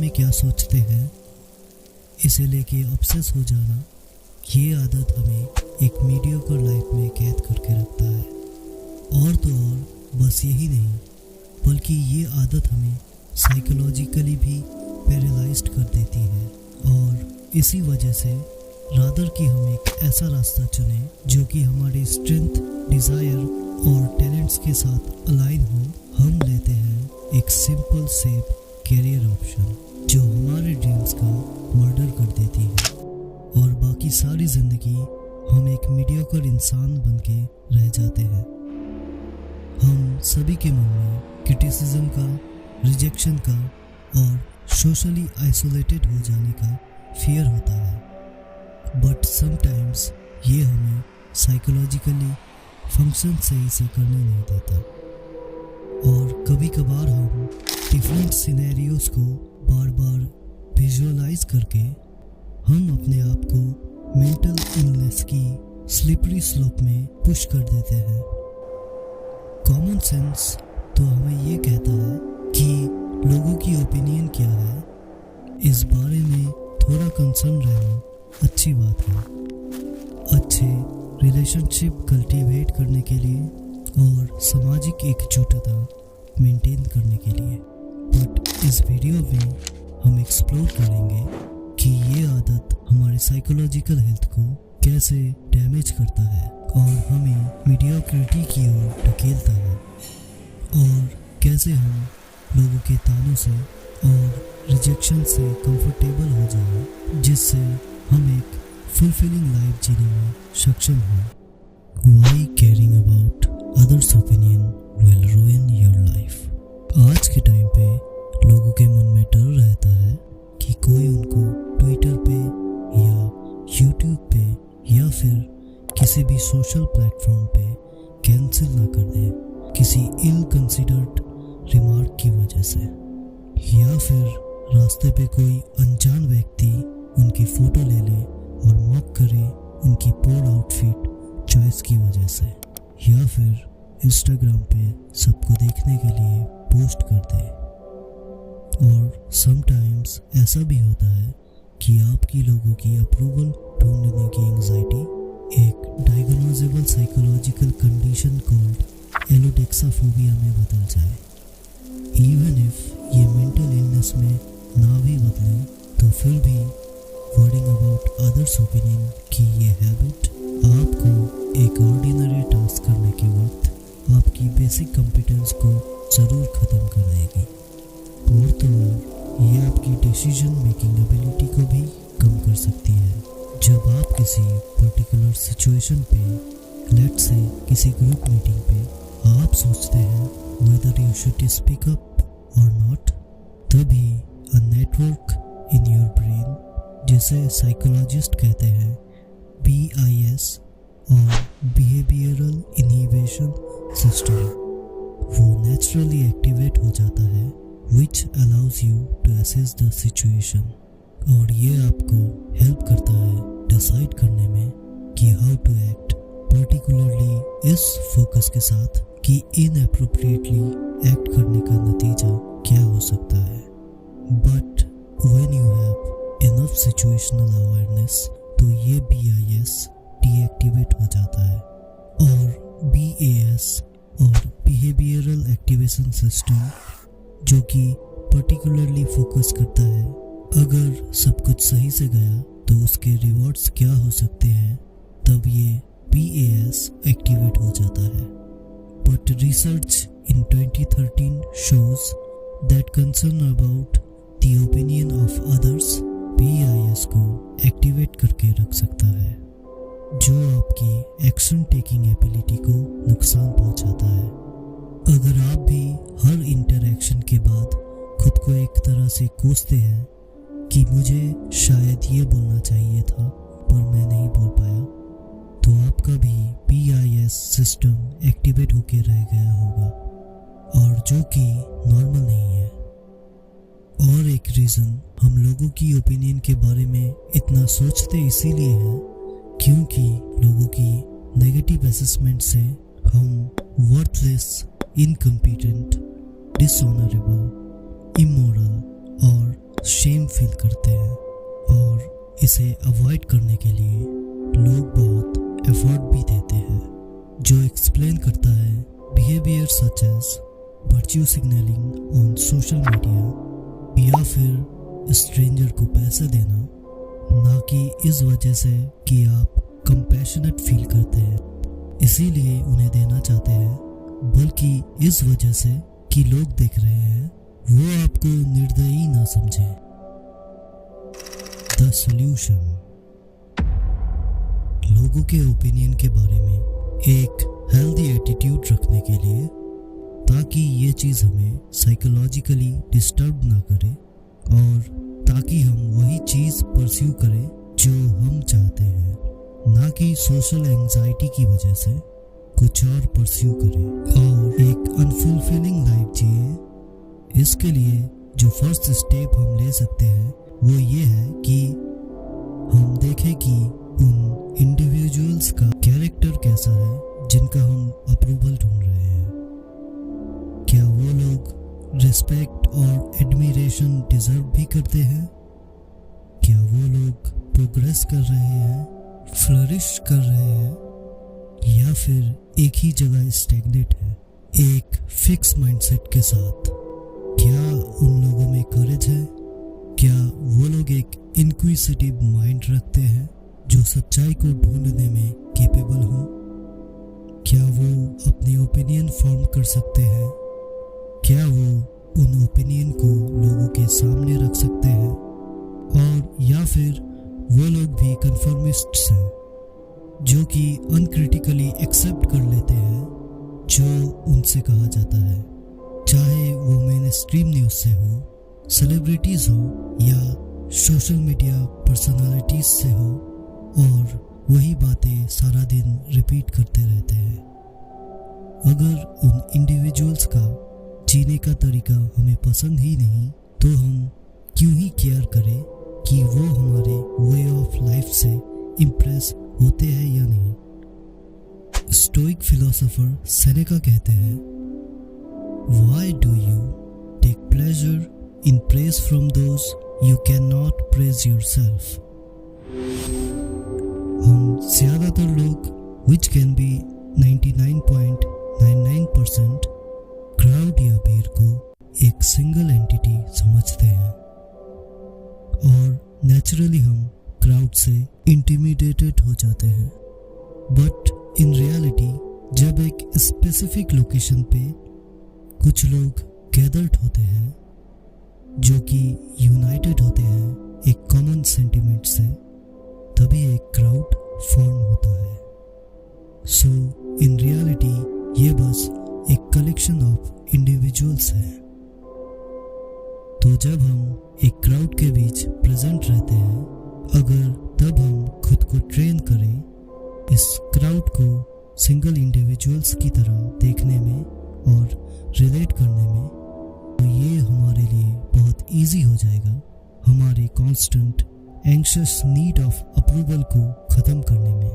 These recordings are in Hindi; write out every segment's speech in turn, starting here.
में क्या सोचते हैं इसे लेके ऑब्सेस हो जाना, ये आदत हमें एक मीडियोकर लाइफ में कैद करके रखता है। और तो और बस यही नहीं, बल्कि ये आदत हमें साइकोलॉजिकली भी पैरालाइज्ड कर देती है। और इसी वजह से रादर कि हम एक ऐसा रास्ता चुने जो कि हमारे स्ट्रेंथ, डिज़ायर और टैलेंट्स के साथ अलाइन हो, हम लेते हैं एक सिंपल सेफ कैरियर ऑप्शन जो हमारे ड्रीम्स का मर्डर कर देती है। और बाकी सारी ज़िंदगी हम एक मीडियोकर इंसान बनके रह जाते हैं। हम सभी के मन में क्रिटिसिज्म का, रिजेक्शन का और सोशली आइसोलेटेड हो जाने का फियर होता है। बट समटाइम्स ये हमें साइकोलॉजिकली फंक्शन सही से करने नहीं देता। और कभी कभार हम डिफरेंट सिनेरियोज को बार बार विजुअलाइज करके हम अपने आप को मेंटल इलनेस की स्लिपरी स्लोप में पुश कर देते हैं। कॉमन सेंस तो हमें ये कहता है कि लोगों की ओपिनियन क्या है, इस बारे में थोड़ा कंसर्न रहना अच्छी बात है, अच्छे रिलेशनशिप कल्टीवेट करने के लिए और सामाजिक एकजुटता मेंटेन करने के लिए। बट इस वीडियो में हम एक्सप्लोर करेंगे कि ये आदत हमारे साइकोलॉजिकल हेल्थ को कैसे डैमेज करता है और हमें मीडियोक्रिटी की ओर धकेलता है, और कैसे हम लोगों के तानों से और रिजेक्शन से कंफर्टेबल हो जाए, जिससे हम एक फुलफिलिंग लाइफ जीने में सक्षम हों। Why caring about others' opinion will ruin your life? आज के टाइम पे लोगों के मन में डर रहता है कि कोई उनको ट्विटर पे या यूट्यूब पे या फिर किसी भी सोशल प्लेटफॉर्म पे कैंसिल ना कर दे किसी इल कंसिडर्ड रिमार्क की वजह से, या फिर रास्ते पे कोई अनजान व्यक्ति उनकी फ़ोटो ले ले और मॉक करे उनकी पोर आउटफिट चॉइस की वजह से, या फिर इंस्टाग्राम पे सबको देखने के लिए पोस्ट कर दे। और समटाइम्स ऐसा भी होता है कि आपकी लोगों की अप्रूवल ढूंढने की एंजाइटी एक डायग्नोजेबल साइकोलॉजिकल कंडीशन कॉल्ड एलोडेक्साफोबिया में बदल जाए। इवन इफ ये मेंटल इलनेस में ना भी बदले, तो फिर भी वर्डिंग अबाउट अदर्स ओपिनियन की ये हैबिट आपको एक ऑर्डिनरी टास्क करने के वक्त आपकी बेसिक कॉम्पिटेंस को ज़रूर ख़त्म कर देगी। और तो और ये आपकी डिसीजन मेकिंग एबिलिटी को भी कम कर सकती है। जब आप किसी पर्टिकुलर सिचुएशन पे, लेट्स से किसी ग्रुप मीटिंग पे, आप सोचते हैं whether you should speak up or not, तभी a network in your brain, जिसे साइकोलॉजिस्ट कहते हैं BIS और बिहेवियरल इनहिबिशन सिस्टम, वो नेचुरली एक्टिवेट हो जाता है, which allows you to assess the situation, और ये आपको हेल्प करता है डिसाइड करने में कि हाउ टू एक्ट, पर्टिकुलरली इस फोकस के साथ कि इनएप्रोप्रिएटली एक्ट करने का नतीजा क्या हो सकता है। But when you have enough situational awareness, तो ये BIS डीएक्टिवेट हो जाता है, और BAS और बिहेवियरल एक्टिवेशन सिस्टम, जो कि पर्टिकुलरली फोकस करता है अगर सब कुछ सही से गया तो उसके रिवॉर्ड्स क्या हो सकते हैं, तब ये BAS एक्टिवेट हो जाता है। But research in 2013 shows that concern about the opinion of others BIS को एक्टिवेट करके रख सकता है, जो आपकी एक्शन टेकिंग एबिलिटी को नुकसान पहुंचाता है। अगर आप भी हर इंटरैक्शन के बाद खुद को एक तरह से कोसते हैं कि मुझे शायद ये बोलना चाहिए था पर मैं नहीं बोल पाया, तो आपका भी BIS सिस्टम एक्टिवेट होके रह गया होगा, और जो कि नॉर्मल नहीं है। और एक रीज़न हम लोगों की ओपिनियन के बारे में इतना सोचते इसीलिए है क्योंकि लोगों की नेगेटिव असेसमेंट से हम वर्थलेस, इनकम्पिटेंट, डिसऑनरेबल, इमोरल और शेम फील करते हैं और इसे अवॉइड करने के लिए लोग बहुत एफर्ट भी देते हैं, जो एक्सप्लेन करता है behaviour such as virtue signalling on social media या फिर स्ट्रेंजर को पैसे देना, ना कि इस वजह से कि आप कंपैशनेट फील करते हैं इसीलिए उन्हें देना चाहते हैं, बल्कि इस वजह से कि लोग देख रहे हैं वो आपको निर्दयी ना समझें। द सॉल्यूशन, लोगों के ओपिनियन के बारे में एक हेल्दी एटीट्यूड रखने के लिए, ताकि ये चीज़ हमें साइकोलॉजिकली डिस्टर्ब ना करे और ताकि हम वही चीज़ परस्यू करें जो हम चाहते हैं, ना कि सोशल एंजाइटी की वजह से कुछ और परस्यू करें और एक अनफुलफिलिंग लाइफ जिए। इसके लिए जो फर्स्ट स्टेप हम ले सकते हैं वो ये है कि हम देखें कि उन इंडिविजुअल्स का कैरेक्टर कैसा है जिनका हम अप्रूवल ढूंढ रहे हैं। क्या वो लोग रिस्पेक्ट और एडमिरेशन डिजर्व भी करते हैं? क्या वो लोग प्रोग्रेस कर रहे हैं, फ्लरिश कर रहे हैं, या फिर एक ही जगह स्टैग्नेट है एक फिक्स माइंडसेट के साथ? क्या उन लोगों में करेज है? क्या वो लोग एक इंक्विजिटिव माइंड रखते हैं जो सच्चाई को ढूंढने में कैपेबल हो? क्या वो अपनी ओपिनियन फॉर्म कर सकते हैं? क्या वो उन ओपिनियन को लोगों के सामने रख सकते हैं? और या फिर वो लोग भी कन्फर्मिस्ट्स हैं जो कि अनक्रिटिकली एक्सेप्ट कर लेते हैं जो उनसे कहा जाता है, चाहे वो मेन स्ट्रीम न्यूज़ से हो, सेलिब्रिटीज़ हो या सोशल मीडिया पर्सनालिटीज़ से हो, और वही बातें सारा दिन रिपीट करते रहते हैं। अगर उन इंडिविजुअल्स का जीने का तरीका हमें पसंद ही नहीं तो हम क्यों ही केयर करें कि वो हमारे वे ऑफ लाइफ से इम्प्रेस होते हैं या नहीं। स्टोइक फिलोसोफर सेनेका कहते हैं, Why do you take pleasure in praise from those you cannot praise yourself? हम ज़्यादातर लोग which can be 99.99% क्राउड या भीड़ को एक सिंगल एंटिटी समझते हैं और नेचुरली हम क्राउड से इंटिमिडेटेड हो जाते हैं। बट इन रियलिटी जब एक स्पेसिफिक लोकेशन पे कुछ लोग गैदर्ड होते हैं जो कि यूनाइटेड होते हैं एक कॉमन सेंटिमेंट से, तभी एक क्राउड फॉर्म होता है। सो इन रियलिटी ये बस एक कलेक्शन ऑफ इंडिविजुअल्स है। तो जब हम एक क्राउड के बीच प्रेजेंट रहते हैं, अगर तब हम खुद को ट्रेन करें इस क्राउड को सिंगल इंडिविजुअल्स की तरह देखने में और रिलेट करने में, तो ये हमारे लिए बहुत इजी हो जाएगा हमारे constant anxious need of approval को ख़त्म करने में।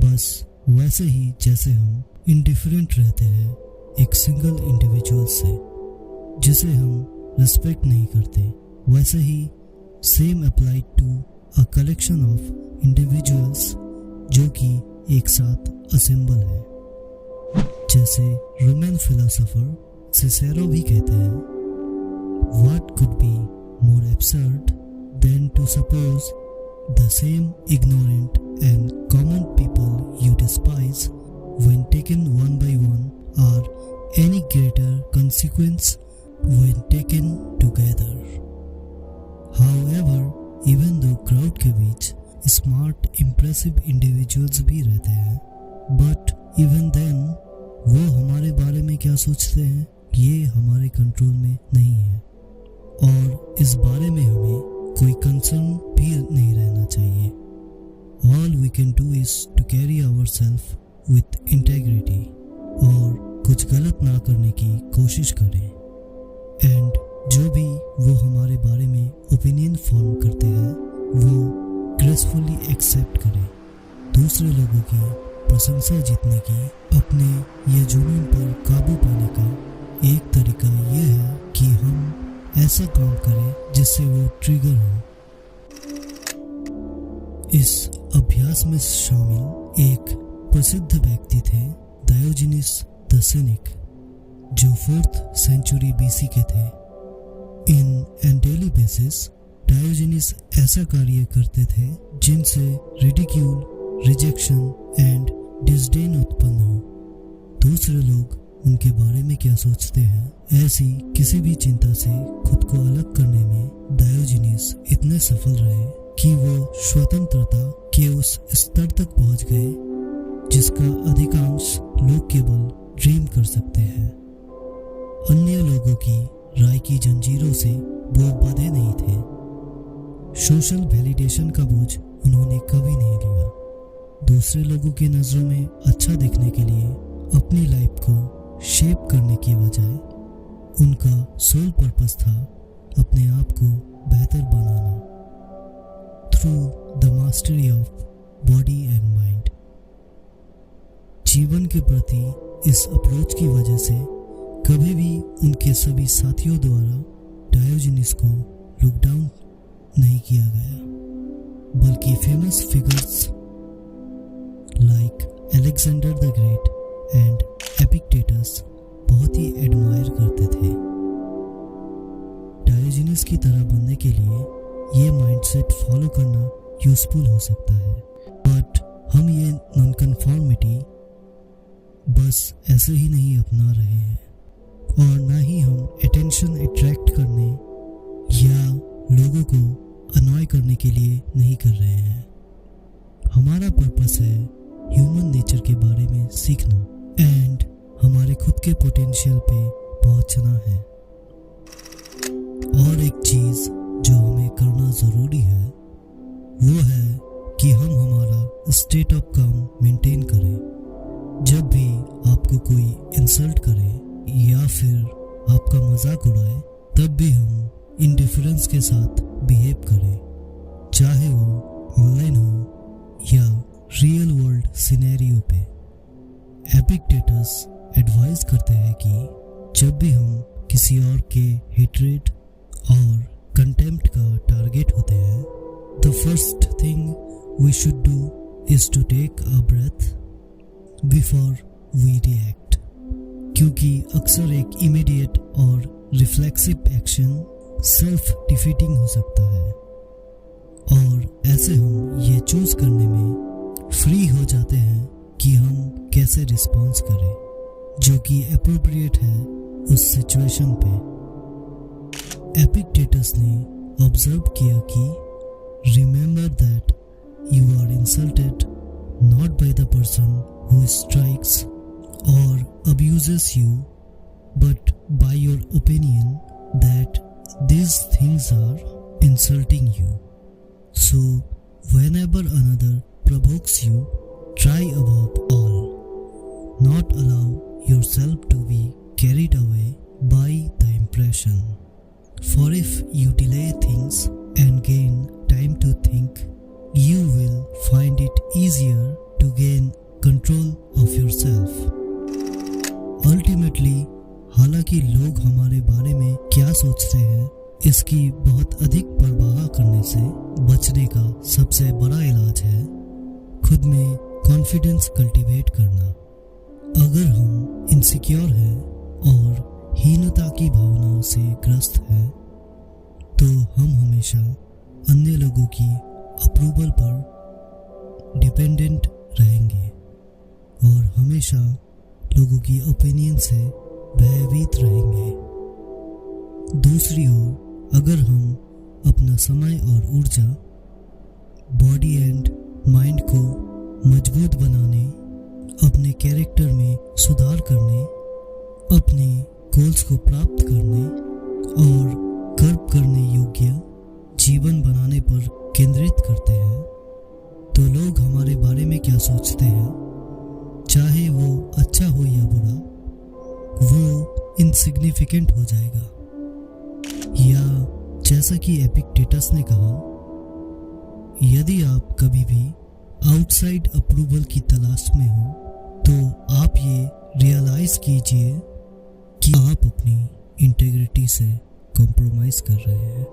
बस वैसे ही जैसे हम इंडिफरेंट रहते हैं एक सिंगल इंडिविजुअल से जिसे हम रिस्पेक्ट नहीं करते, वैसे ही same applied to a collection of individuals जो कि एक साथ असेंबल है। जैसे रोमन फिलोसोफर सिसेरो भी कहते हैं, what could be more absurd than to suppose the same ignorant and common people you despise when taken one by one are any greater consequence when taken together. However, even though crowd के बीच smart, impressive individuals भी रहते हैं, but even then वो हमारे बारे में क्या सोचते हैं ये हमारे कंट्रोल में नहीं है, और इस बारे में हमें कोई कंसर्न भी नहीं रहना चाहिए। All we can do is to carry ourselves with integrity और कुछ गलत ना करने की कोशिश करें, एंड जो भी वो हमारे बारे में ओपिनियन फॉर्म करते हैं वो ग्रेसफुली एक्सेप्ट करें। दूसरे लोगों की प्रशंसा जीतने की अपने ये जुनून पर काबू पाने का एक तरीका ये है कि हम ऐसा काम करें जिससे वो ट्रिगर हो। इस अभ्यास में शामिल एक प्रसिद्ध व्यक्ति थे डायोजनीस द सिनिक, जो 4th सेंचुरी BC के थे। In an daily basis Diogenes ऐसा कार्य करते थे जिनसे रिडिक्यूल, रिजेक्शन एंड डिसडेन उत्पन्न हो। दूसरे लोग उनके बारे में क्या सोचते हैं, ऐसी किसी भी चिंता से खुद को अलग करने में डायोजनीस इतने सफल रहे कि वो स्वतंत्रता के उस स्तर तक पहुंच गए जिसका अधिकांश लोग केवल ड्रीम कर सकते हैं। अन्य लोगों की राय की जंजीरों से वो बंधे नहीं थे। सोशल वैलिडेशन का बोझ उन्होंने कभी नहीं लिया। दूसरे लोगों की नजरों में अच्छा दिखने के लिए अपनी लाइफ को शेप करने की बजाय उनका सोल पर्पस था अपने आप को बेहतर बनाना through the mastery of body and mind. जीवन के प्रति इस अप्रोच की वजह से कभी भी उनके सभी साथियों द्वारा डायोजनीस को लुक डाउन नहीं किया गया, बल्कि famous figures like Alexander the great and Epictetus बहुत ही एडमायर करते थे। डायोजनीस की तरह बनने के लिए ये माइंडसेट फॉलो करना यूजफुल हो सकता है, बट हम ये नॉन कन्फॉर्मिटी बस ऐसे ही नहीं अपना रहे हैं, और ना ही हम अटेंशन अट्रैक्ट करने या लोगों को अनॉय करने के लिए नहीं कर रहे हैं। हमारा पर्पस है ह्यूमन नेचर के बारे में सीखना एंड हमारे खुद के पोटेंशियल पे पहुंचना है। और एक चीज जो हमें करना जरूरी है वो है कि हम हमारा स्टेट ऑफ काम मेंटेन करें। जब भी आपको कोई इंसल्ट करे या फिर आपका मजाक उड़ाए, तब भी हम इंडिफरेंस के साथ बिहेव करें, चाहे वो ऑनलाइन हो या रियल वर्ल्ड सिनेरियो पे। एपिक्टेटस एडवाइस करते हैं कि जब भी हम किसी और के हेट्रेड और कंटेम्प्ट का टारगेट होते हैं, the first thing we should do is to take a breath before we react, क्योंकि अक्सर एक इमीडिएट और रिफ्लेक्सिव एक्शन सेल्फ डिफीटिंग हो सकता है, और ऐसे हम ये चूज करने में फ्री हो जाते हैं कि हम कैसे रिस्पॉन्स करें, जो कि एप्रोप्रिएट है उस सिचुएशन पे। एपिक्टेटस ने ऑब्जर्व किया कि remember that you are insulted not by the person who strikes or abuses you, but by your opinion that these things are insulting you. So whenever another provokes you, try above all not allow yourself to be carried away by the impression. For if you delay things and gain time to think, you will find it easier to gain control of yourself. Ultimately, हालांकि लोग हमारे बारे में क्या सोचते हैं, इसकी बहुत अधिक परवाह करने से बचने का सबसे बड़ा इलाज है खुद में कॉन्फिडेंस कल्टीवेट करना। अगर हम इनसिक्योर हैं और हीनता की भावनाओं से ग्रस्त हैं, तो हम हमेशा अन्य लोगों की अप्रूवल पर डिपेंडेंट रहेंगे और हमेशा लोगों की ओपिनियन से भयभीत रहेंगे। दूसरी ओर अगर हम अपना समय और ऊर्जा बॉडी एंड माइंड को मजबूत बनाने, अपने कैरेक्टर में सुधार करने, अपने गोल्स को प्राप्त करने और कर्व करने योग्य जीवन बनाने पर केंद्रित करते हैं, तो लोग हमारे बारे में क्या सोचते हैं, चाहे वो अच्छा हो या बुरा, वो इनसिग्निफिकेंट हो जाएगा। या जैसा कि एपिक्टेटस ने कहा, यदि आप कभी भी आउटसाइड अप्रूवल की तलाश में हो, तो आप ये रियलाइज कीजिए कि आप अपनी इंटेग्रिटी से कॉम्प्रोमाइज कर रहे हैं।